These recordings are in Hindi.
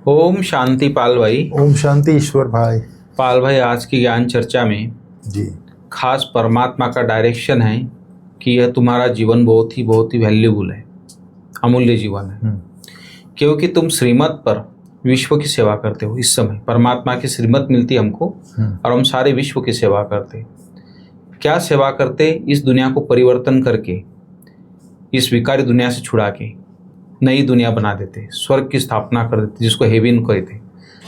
ओम शांति पाल भाई। ओम शांति ईश्वर भाई। पाल भाई, आज की ज्ञान चर्चा में जी खास परमात्मा का डायरेक्शन है कि यह तुम्हारा जीवन बहुत ही वैल्यूबल है, अमूल्य जीवन है, क्योंकि तुम श्रीमत पर विश्व की सेवा करते हो। इस समय परमात्मा की श्रीमत मिलती है हमको और हम सारे विश्व की सेवा करते। क्या सेवा करते? इस दुनिया को परिवर्तन करके, इस विकारी दुनिया से छुड़ा के नई दुनिया बना देते, स्वर्ग की स्थापना कर देते, जिसको हेवन कहते।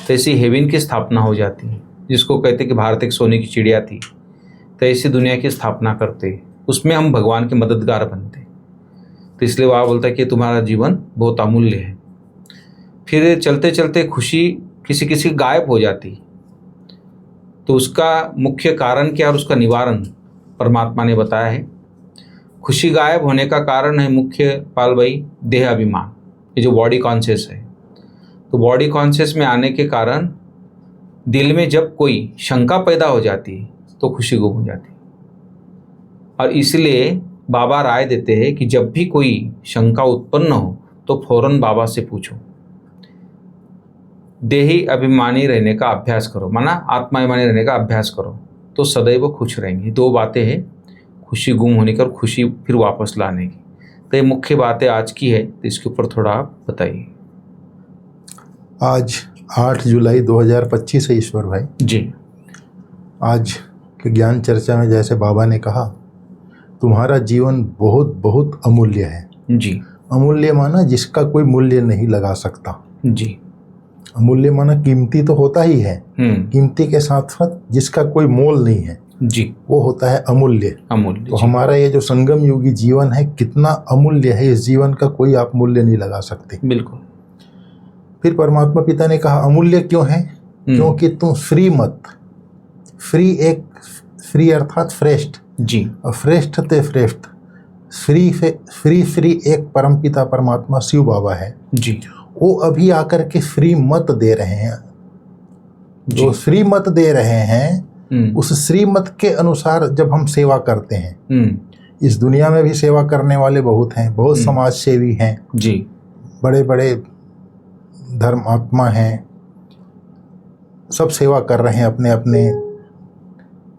तो ऐसी हेवन की स्थापना हो जाती है, जिसको कहते कि भारत एक सोने की चिड़िया थी। तो ऐसी दुनिया की स्थापना करते, उसमें हम भगवान के मददगार बनते। तो इसलिए वह बोलता है कि तुम्हारा जीवन बहुत अमूल्य है। फिर चलते चलते खुशी किसी किसी गायब हो जाती, तो उसका मुख्य कारण क्या और उसका निवारण परमात्मा ने बताया है। खुशी गायब होने का कारण है मुख्य पाल भाई देह अभिमान, ये जो बॉडी कॉन्शियस है। तो बॉडी कॉन्शियस में आने के कारण दिल में जब कोई शंका पैदा हो जाती है तो खुशी गुम हो जाती है। और इसलिए बाबा राय देते हैं कि जब भी कोई शंका उत्पन्न हो तो फौरन बाबा से पूछो। देही अभिमानी रहने का अभ्यास करो, माना आत्माभिमानी रहने का अभ्यास करो, तो सदैव खुश रहेंगे। दो बातें हैं, खुशी गुम होने की और खुशी फिर वापस लाने की। तो ये मुख्य बातें आज की है, तो इसके ऊपर थोड़ा आप बताइए। आज 8 जुलाई 2025 है ईश्वर भाई जी। आज के ज्ञान चर्चा में जैसे बाबा ने कहा, तुम्हारा जीवन बहुत बहुत अमूल्य है। जी। अमूल्य माना जिसका कोई मूल्य नहीं लगा सकता। जी। अमूल्य माना कीमती तो होता ही है, कीमती के साथ साथ जिसका कोई मोल नहीं है, जी, वो होता है अमूल्य। अमूल्य। तो हमारा ये जो संगम युगी जीवन है कितना अमूल्य है, इस जीवन का कोई आप मूल्य नहीं लगा सकते। बिल्कुल। फिर परमात्मा पिता ने कहा अमूल्य क्यों है? क्योंकि तुम फ्री मत, फ्री अर्थात श्रेष्ठ। जी। और श्रेष्ठ ते श्रेष्ठ, फ्री एक परमपिता परमात्मा शिव बाबा है जी। वो अभी आकर के फ्री मत दे रहे हैं। जो श्री मत दे रहे हैं उस श्री मत के अनुसार जब हम सेवा करते हैं, इस दुनिया में भी सेवा करने वाले बहुत हैं, बहुत समाज सेवी हैं जी, बड़े बड़े धर्मात्मा हैं, सब सेवा कर रहे हैं अपने अपने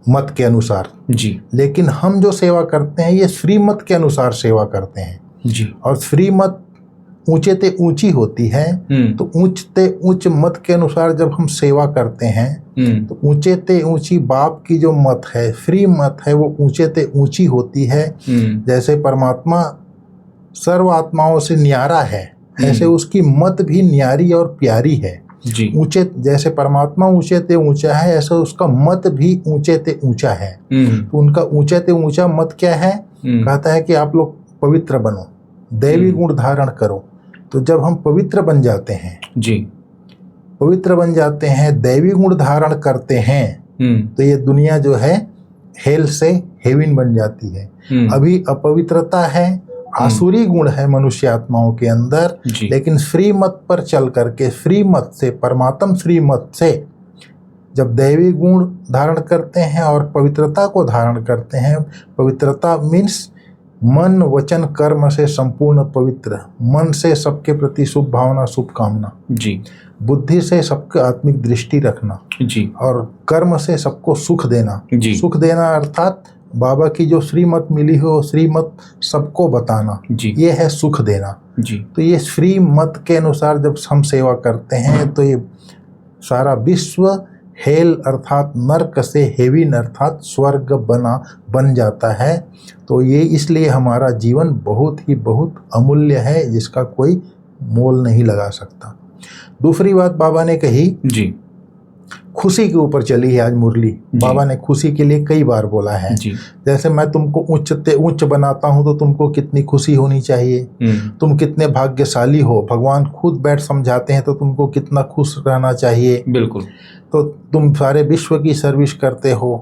मत के अनुसार जी। लेकिन हम जो सेवा करते हैं ये श्री मत के अनुसार सेवा करते हैं जी। और श्री मत ऊंचे ते ऊंची होती है। तो ऊंचते ऊंच मत के अनुसार जब हम सेवा करते हैं तो ऊंचे ते ऊंची बाप की जो मत है, फ्री मत है, वो ऊंचे ते ऊंची होती है। जैसे परमात्मा सर्व आत्माओं से न्यारा है, ऐसे उसकी मत भी न्यारी और प्यारी है। ऊंचे जैसे परमात्मा ऊंचे ते ऊंचा है, ऐसे उसका मत भी ऊंचे ते ऊंचा है। तो उनका ऊंचे ते ऊंचा मत क्या है? कहता है कि आप लोग पवित्र बनो, दैवी गुण धारण करो। तो जब हम पवित्र बन जाते हैं जी, पवित्र बन जाते हैं, दैवी गुण धारण करते हैं, तो ये दुनिया जो है हेल से हेवन बन जाती है। अभी अपवित्रता है, आसुरी गुण है मनुष्य आत्माओं के अंदर, लेकिन श्री मत पर चल करके, श्री मत से, परमात्म श्री मत से जब दैवी गुण धारण करते हैं और पवित्रता को धारण करते हैं, पवित्रता मीन्स मन वचन कर्म से संपूर्ण पवित्र, मन से सबके प्रति शुभ भावना शुभ कामना जी, बुद्धि से सबके आत्मिक दृष्टि रखना जी, और कर्म से सबको सुख देना जी। सुख देना अर्थात बाबा की जो श्रीमत मिली हो, श्रीमत सबको बताना जी। ये है सुख देना जी। तो ये श्रीमत के अनुसार जब हम सेवा करते हैं तो ये सारा विश्व हेल अर्थात नरक से हेवन अर्थात स्वर्ग बन जाता है। तो ये इसलिए हमारा जीवन बहुत ही बहुत अमूल्य है, जिसका कोई मोल नहीं लगा सकता। दूसरी बात बाबा ने कही जी, खुशी के ऊपर चली है आज मुरली। बाबा ने खुशी के लिए कई बार बोला है जी। जैसे मैं तुमको उच्च बनाता हूँ तो तुमको कितनी खुशी होनी चाहिए, तुम कितने भाग्यशाली हो, भगवान खुद बैठ समझाते हैं तो तुमको कितना खुश रहना चाहिए। बिल्कुल। तो तुम सारे विश्व की सर्विस करते हो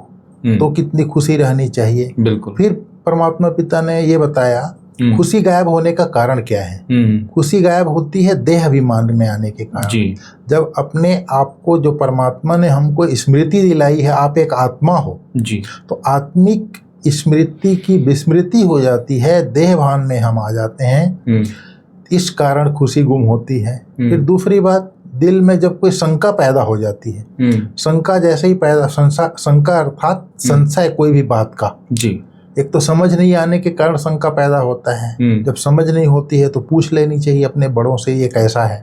तो कितनी खुशी रहनी चाहिए। बिल्कुल। फिर परमात्मा पिता ने ये बताया खुशी गायब होने का कारण क्या है। खुशी गायब होती है देह अभिमान में आने के कारण जी। जब अपने आप को जो परमात्मा ने हमको स्मृति दिलाई है, आप एक आत्मा हो जी, तो आत्मिक स्मृति की विस्मृति हो जाती है, देह भान में हम आ जाते हैं, इस कारण खुशी गुम होती है। फिर दूसरी बात, दिल में जब कोई शंका पैदा हो जाती है, शंका जैसे ही पैदा, शंका अर्थात संशय कोई भी बात का, जी, एक तो समझ नहीं आने के कारण शंका पैदा होता है। जब समझ नहीं होती है तो पूछ लेनी चाहिए अपने बड़ों से, ये कैसा है।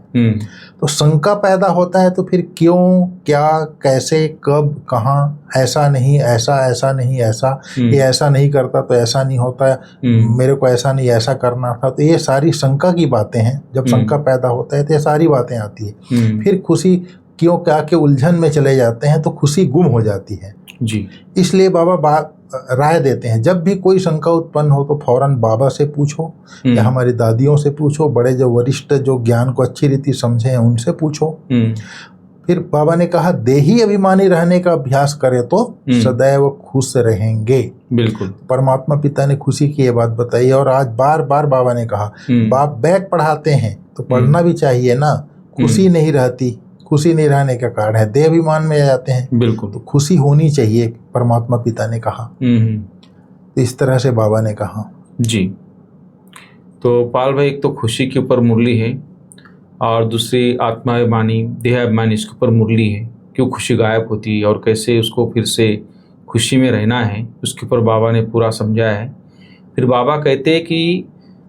तो शंका पैदा होता है तो फिर क्यों, क्या, कैसे, कब, कहाँ, ऐसा नहीं, ऐसा नहीं, ऐसा, ये ऐसा नहीं करता तो ऐसा नहीं होता, मेरे को ऐसा नहीं, ऐसा करना था। तो ये सारी शंका की बातें हैं। जब शंका पैदा होता है तो ये सारी बातें आती है। फिर खुशी क्यों क्या के उलझन में चले जाते हैं तो खुशी गुम हो जाती है जी। इसलिए बाबा राय देते हैं, जब भी कोई शंका उत्पन्न हो तो फौरन बाबा से पूछो या हमारी दादियों से पूछो, बड़े जो वरिष्ठ जो ज्ञान को अच्छी रीति समझे हैं उनसे पूछो। फिर बाबा ने कहा, देही अभिमानी रहने का अभ्यास करे तो सदैव खुश रहेंगे। बिल्कुल, परमात्मा पिता ने खुशी की ये बात बताई। और आज बार बार बाबा ने कहा, बाप बैठ पढ़ाते हैं तो पढ़ना भी चाहिए ना, खुशी नहीं रहती, खुशी नहीं रहने का कारण है देह अभिमान में आ जाते हैं। बिल्कुल, तो खुशी होनी चाहिए, परमात्मा पिता ने कहा। तो इस तरह से बाबा ने कहा। जी। तो पाल भाई, एक तो खुशी के ऊपर मुरली है और दूसरी आत्माभिमानी, देह अभिमानी, इसके ऊपर मुरली है, क्यों खुशी गायब होती है और कैसे उसको फिर से खुशी में रहना है, उसके ऊपर बाबा ने पूरा समझाया है। फिर बाबा कहते हैं कि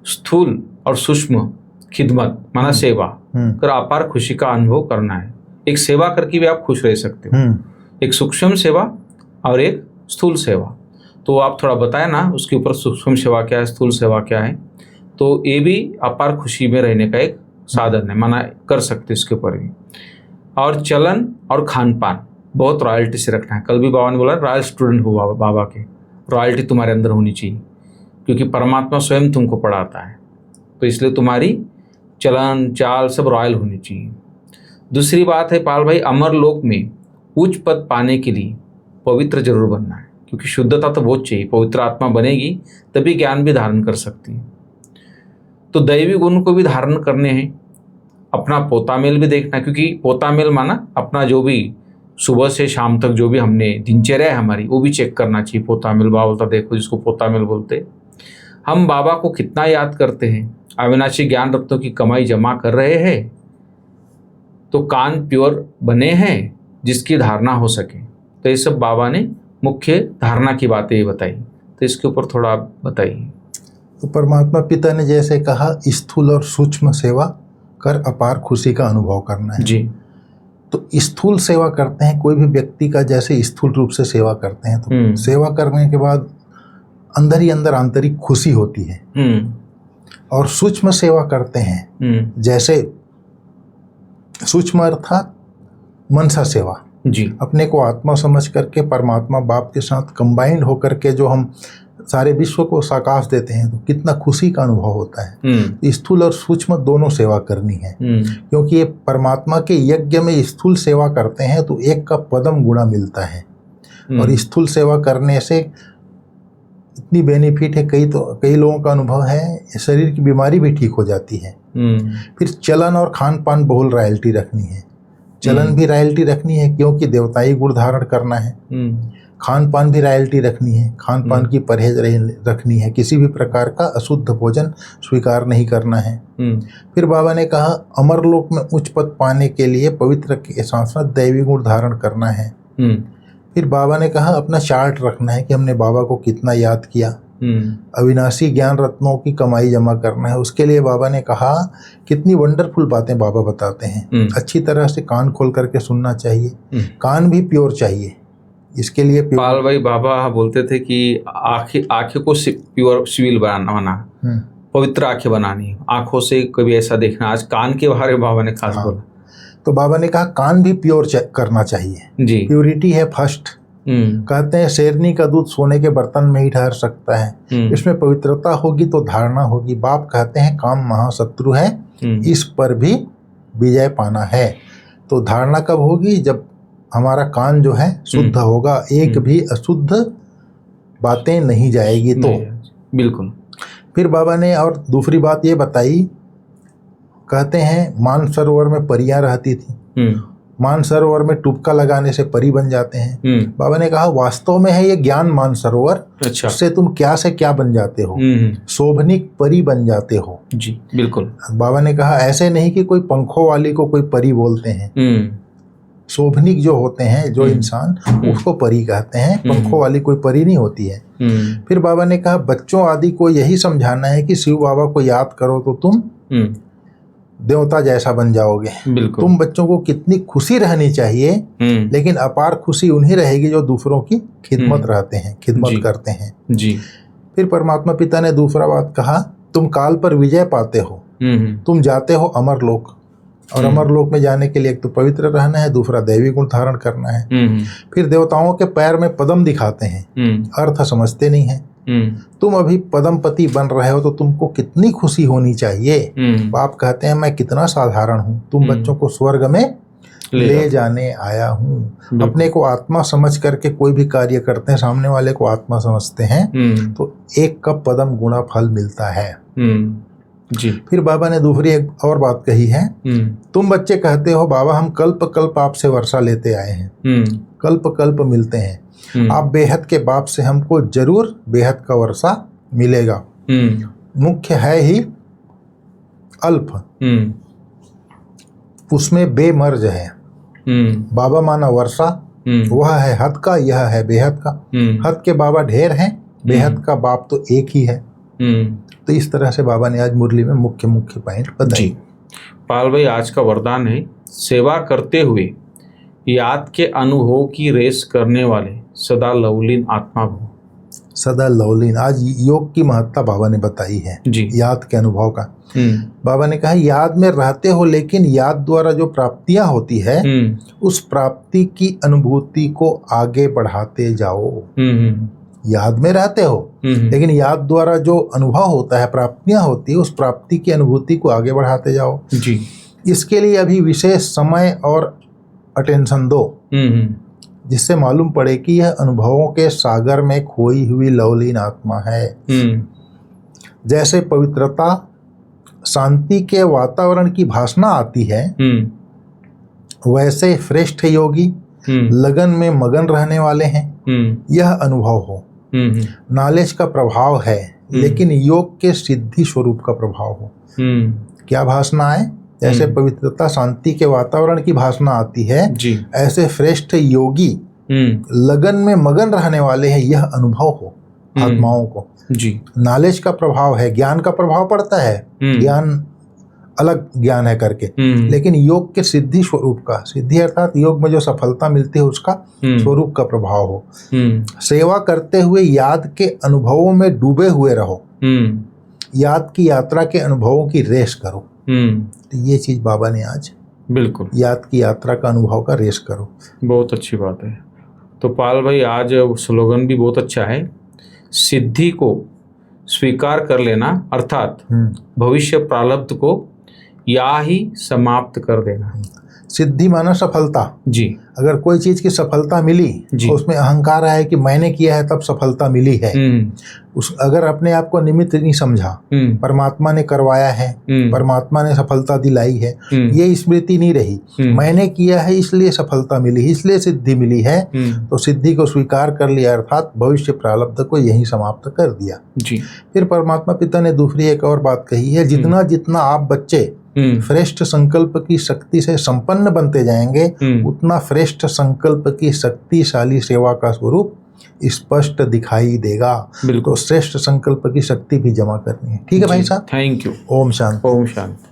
स्थूल और सूक्ष्म खिदमत माना सेवा कर अपार खुशी का अनुभव करना है। एक सेवा करके भी आप खुश रह सकते हो, एक सूक्ष्म सेवा और एक स्थूल सेवा। तो आप थोड़ा बताएं ना उसके ऊपर, सूक्ष्म सेवा क्या है, स्थूल सेवा क्या है। तो ये भी अपार खुशी में रहने का एक साधन है, माना कर सकते इसके ऊपर भी। और चलन और खान पान बहुत रॉयल्टी से रखना है। कल भी बाबा ने बोला, रॉयल स्टूडेंट हो बाबा के, रॉयल्टी तुम्हारे अंदर होनी चाहिए, क्योंकि परमात्मा स्वयं तुमको पढ़ाता है। तो इसलिए तुम्हारी चलन चाल सब रॉयल होनी चाहिए। दूसरी बात है पाल भाई, अमर लोक में उच्च पद पाने के लिए पवित्र जरूर बनना है, क्योंकि शुद्धता तो बहुत चाहिए। पवित्र आत्मा बनेगी तभी ज्ञान भी धारण कर सकती है। तो दैवी गुण को भी धारण करने हैं, अपना पोतामेल भी देखना, क्योंकि पोतामेल माना अपना जो भी सुबह से शाम तक जो भी हमने दिनचर्या है हमारी, वो भी चेक करना चाहिए। पोतामेल बाबा बोलता, देखो जिसको पोतामेल बोलते, हम बाबा को कितना याद करते हैं, अविनाशी ज्ञान रत्नों की कमाई जमा कर रहे हैं, तो कान प्योर बने हैं जिसकी धारणा हो सके। तो ये सब बाबा ने मुख्य धारणा की बातें बताई। तो इसके ऊपर थोड़ा आप बताइए। तो परमात्मा पिता ने जैसे कहा, स्थूल और सूक्ष्म सेवा कर अपार खुशी का अनुभव करना है। जी। तो स्थूल सेवा करते हैं, कोई भी व्यक्ति का जैसे स्थूल रूप से सेवा करते हैं, तो सेवा करने के बाद अंदर ही अंदर आंतरिक खुशी होती है। और सूक्ष्म सेवा करते हैं, जैसे सूक्ष्म अर्थात मनसा सेवा, जी, अपने को आत्मा समझ करके परमात्मा बाप के साथ कंबाइंड होकर के जो हम सारे विश्व को साकाश देते हैं, तो कितना खुशी का अनुभव होता है। स्थूल और सूक्ष्म दोनों सेवा करनी है, क्योंकि ये परमात्मा के यज्ञ में स्थूल सेवा करते हैं तो एक का पदम गुणा मिलता है। और स्थूल सेवा करने से इतनी बेनिफिट है, कई लोगों का अनुभव है, शरीर की बीमारी भी ठीक हो जाती है। फिर चलन और खान पान बहुत रॉयल्टी रखनी है। चलन भी रॉयल्टी रखनी है, क्योंकि देवताई गुण धारण करना है। खान पान भी रॉयल्टी रखनी है, खान पान की परहेज रखनी है, किसी भी प्रकार का अशुद्ध भोजन स्वीकार नहीं करना है। फिर बाबा ने कहा, अमरलोक में उच्च पद पाने के लिए पवित्र के साथ साथ दैवी गुण धारण करना है। फिर बाबा ने कहा, अपना चार्ट रखना है कि हमने बाबा को कितना याद किया। अविनाशी ज्ञान रत्नों की कमाई जमा करना है। उसके लिए बाबा ने कहा, कितनी वंडरफुल बातें बाबा बताते हैं। अच्छी तरह से कान खोल करके सुनना चाहिए, कान भी प्योर चाहिए। इसके लिए पाल भाई बाबा बोलते थे कि आंखें को प्योर सिविल बनाना, पवित्र आंखें बनानी, आंखों से कभी ऐसा देखना। आज कान के बारे में बाबा ने खास बोला। तो बाबा ने कहा, कान भी प्योर करना चाहिए। जी, प्योरिटी है फर्स्ट। कहते हैं, शेरनी का दूध सोने के बर्तन में ही ठहर सकता है। इसमें पवित्रता होगी तो धारणा होगी। बाप कहते हैं, काम महाशत्रु है, इस पर भी विजय पाना है। तो धारणा कब होगी? जब हमारा कान जो है शुद्ध होगा, एक भी अशुद्ध बातें नहीं जाएगी। तो बिल्कुल। फिर बाबा ने और दूसरी बात ये बताई, कहते हैं, मानसरोवर में परियां रहती थी, मानसरोवर में टुबका लगाने से परी बन जाते हैं। बाबा ने कहा वास्तव में है ये ज्ञान मानसरोवर, अच्छा, उससे तुम क्या से क्या बन जाते हो, शोभनिक परी बन जाते हो। जी बिल्कुल। बाबा ने कहा ऐसे नहीं कि कोई पंखों वाली को कोई परी बोलते हैं, शोभनिक जो होते हैं जो इंसान उसको परी कहते हैं, पंखों वाली कोई परी नहीं होती है। फिर बाबा ने कहा बच्चों आदि को यही समझाना है कि शिव बाबा को याद करो तो तुम देवता जैसा बन जाओगे। तुम बच्चों को कितनी खुशी रहनी चाहिए, लेकिन अपार खुशी उन्हीं रहेगी जो दूसरों की खिदमत रहते हैं, खिदमत करते हैं। जी। फिर परमात्मा पिता ने दूसरा बात कहा तुम काल पर विजय पाते हो, तुम जाते हो अमरलोक, और अमरलोक में जाने के लिए एक तो पवित्र रहना है, दूसरा दैवी गुण धारण करना है। फिर देवताओं के पैर में पदम दिखाते हैं, अर्थ समझते नहीं है। तुम अभी पदमपति बन रहे हो तो तुमको कितनी खुशी होनी चाहिए। बाप कहते हैं मैं कितना साधारण हूँ, तुम बच्चों को स्वर्ग में ले जाने आया हूँ। अपने को आत्मा समझ करके कोई भी कार्य करते हैं, सामने वाले को आत्मा समझते हैं तो एक कप पदम गुणा फल मिलता है। जी। फिर बाबा ने दूसरी एक और बात कही है, तुम बच्चे कहते हो बाबा हम कल्प कल्प आपसे वर्षा लेते आए हैं, कल्प कल्प मिलते हैं, आप बेहद के बाप से हमको जरूर बेहद का वर्षा मिलेगा। मुख्य है ही अल्प, उसमें बेमर्ज है। बाबा माना वर्षा, वह है हद का, यह है बेहद का। हद के बाबा ढेर हैं, बेहद का बाप तो एक ही है। तो इस तरह से बाबा ने आज मुरली में मुख्य मुख्य पॉइंट बताए। पाल भाई आज का वरदान है सेवा करते हुए याद के अनुभव की रेस करने वाले सदा लवलीन आत्मा भव। सदा लवलीन, आज योग की महत्ता बाबा ने बताई है जी, याद के अनुभव का। बाबा ने कहा याद में रहते हो, लेकिन याद द्वारा जो प्राप्तियां होती है उस प्राप्ति की अनुभूति को आगे बढ़ाते जाओ। याद में रहते हो लेकिन याद द्वारा जो अनुभव होता है, प्राप्तियां होती है, उस प्राप्ति की अनुभूति को आगे बढ़ाते जाओ जी। इसके लिए अभी विशेष समय और अटेंशन दो, जिससे मालूम पड़े कि यह अनुभवों के सागर में खोई हुई लवलीन आत्मा है। जैसे पवित्रता शांति के वातावरण की भाषणा आती है, वैसे श्रेष्ठ योगी लगन में मगन रहने वाले हैं। यह अनुभव हो, नॉलेज का प्रभाव है, लेकिन योग के सिद्धि स्वरूप का प्रभाव हो। क्या भाषणा है? जैसे पवित्रता शांति के वातावरण की भाषणा आती है जी। ऐसे श्रेष्ठ योगी लगन में मगन रहने वाले हैं, यह अनुभव हो आत्माओं को जी। नॉलेज का प्रभाव है, ज्ञान का प्रभाव पड़ता है, ज्ञान अलग ज्ञान है करके, लेकिन योग के सिद्धि स्वरूप का, सिद्धि अर्थात योग में जो सफलता मिलती है उसका स्वरूप का प्रभाव हो। सेवा करते हुए याद के अनुभवों में डूबे हुए रहो, याद की यात्रा के अनुभवों की रेस करो। तो ये चीज बाबा ने आज बिल्कुल, याद की यात्रा का अनुभव का रेस करो। बहुत अच्छी बात है। तो पाल भाई आज स्लोगन भी बहुत अच्छा है, सिद्धि को स्वीकार कर लेना, अर्थात भविष्य प्रारब्ध को या ही समाप्त कर देना। सिद्धि माना सफलता जी। अगर कोई चीज की सफलता मिली तो उसमें अहंकार है कि मैंने किया है तब सफलता मिली है। अगर अपने आप को निमित्त नहीं समझा, परमात्मा ने करवाया है, परमात्मा ने सफलता दिलाई है, ये स्मृति नहीं रही, मैंने किया है इसलिए सफलता मिली, इसलिए सिद्धि मिली है, तो सिद्धि को स्वीकार कर लिया, अर्थात भविष्य प्रारब्ध को यही समाप्त कर दिया जी। फिर परमात्मा पिता ने दूसरी एक और बात कही है, जितना जितना आप बच्चे श्रेष्ठ संकल्प की शक्ति से संपन्न बनते जाएंगे, उतना श्रेष्ठ संकल्प की शक्तिशाली सेवा का स्वरूप स्पष्ट दिखाई देगा। तो श्रेष्ठ संकल्प की शक्ति भी जमा करनी है। ठीक है भाई साहब, थैंक यू। ओम शांति। ओम शांति।